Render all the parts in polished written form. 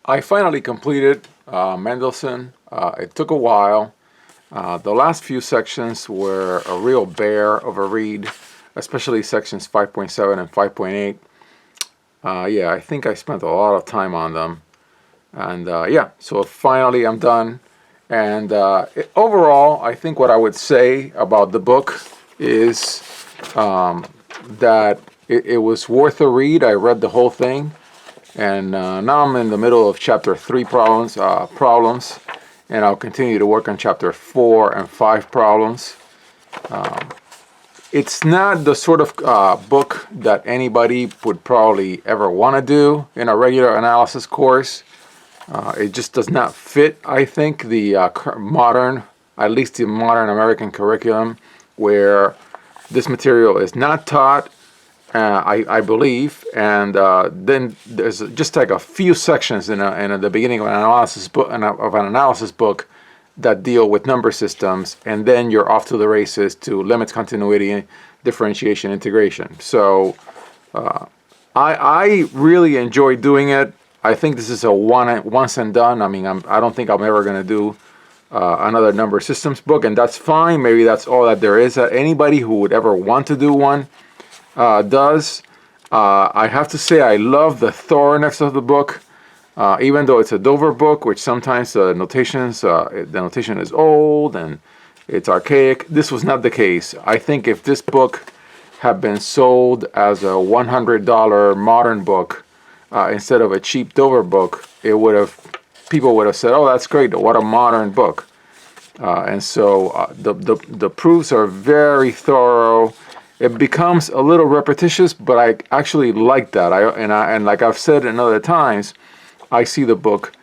I finally completed Mendelson. It took a while. The last few sections were a real bear of a read, especially sections 5.7 and 5.8. Yeah, I think I spent a lot of time on them. And yeah, so finally I'm done. And overall, I think what I would say about the book is that it was worth a read. I read the whole thing. And now I'm in the middle of chapter 3 problems, and I'll continue to work on chapter 4 and 5 problems. It's not the sort of book that anybody would probably ever want to do in a regular analysis course. It just does not fit, I think, the modern, at least the modern American curriculum, where this material is not taught. I believe, and then there's just like a few sections in the beginning of an analysis book that deal with number systems, and then you're off to the races to limits, continuity, differentiation, integration. So I really enjoy doing it. I think this is a once and done. I mean, I don't think I'm ever going to do another number systems book, and that's fine. Maybe that's all that there is. Anybody who would ever want to do one does. I have to say I love the thoroughness of the book, even though it's a Dover book, which sometimes the notation is old and it's archaic. This was not the case. I think if this book had been sold as a $100 modern book instead of a cheap Dover book, people would have said, "Oh, that's great! What a modern book!" And so the proofs are very thorough. It becomes a little repetitious, but I actually like that. And like I've said in other times, I see the book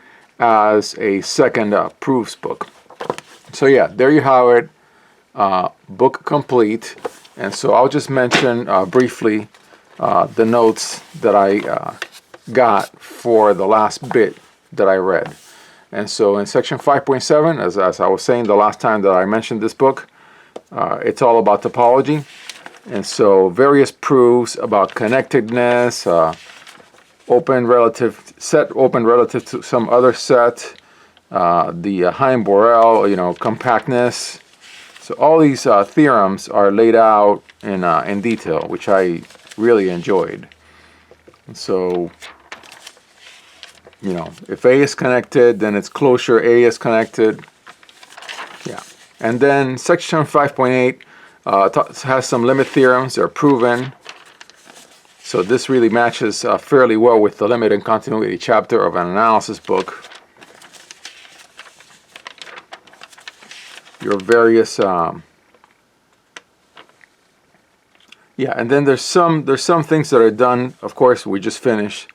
as a second proofs book. So yeah, there you have it, book complete. And so I'll just mention briefly the notes that I got for the last bit that I read. And so in section 5.7, as I was saying the last time that I mentioned this book, it's all about topology. And so various proofs about connectedness, open relative to some other set, the Heim-Borel, compactness. So all these theorems are laid out in detail, which I really enjoyed. And so, if A is connected, then its closure A is connected. Yeah. And then section 5.8 has some limit theorems. They're proven. So this really matches fairly well with the limit and continuity chapter of an analysis book. Your various and then there's some things that are done. Of course, we just finished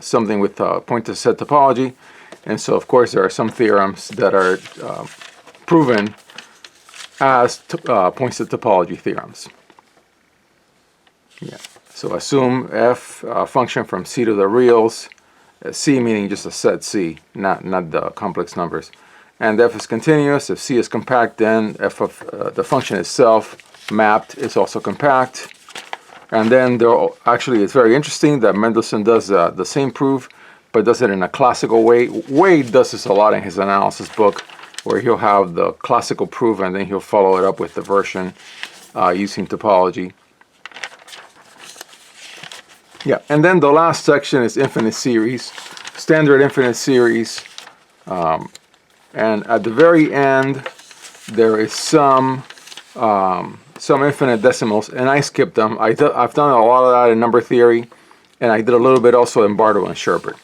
something with pointed set topology, and so of course there are some theorems that are proven as points of topology theorems. Yeah. So assume f function from C to the reals, C meaning just a set C, not the complex numbers. And f is continuous. If C is compact, then f of the function itself mapped is also compact. And then actually it's very interesting that Mendelson does the same proof, but does it in a classical way. Wade does this a lot in his analysis book, where he'll have the classical proof and then he'll follow it up with the version using topology. Yeah, and then the last section is infinite series, standard infinite series. And at the very end, there is some infinite decimals, and I skipped them. I've done a lot of that in number theory, and I did a little bit also in Bartow and Sherbert.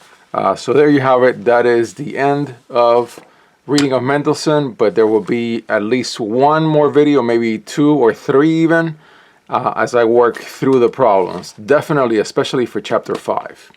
So there you have it. That is the end of reading of Mendelson, but there will be at least one more video, maybe 2 or 3 even, as I work through the problems. Definitely, especially for chapter 5.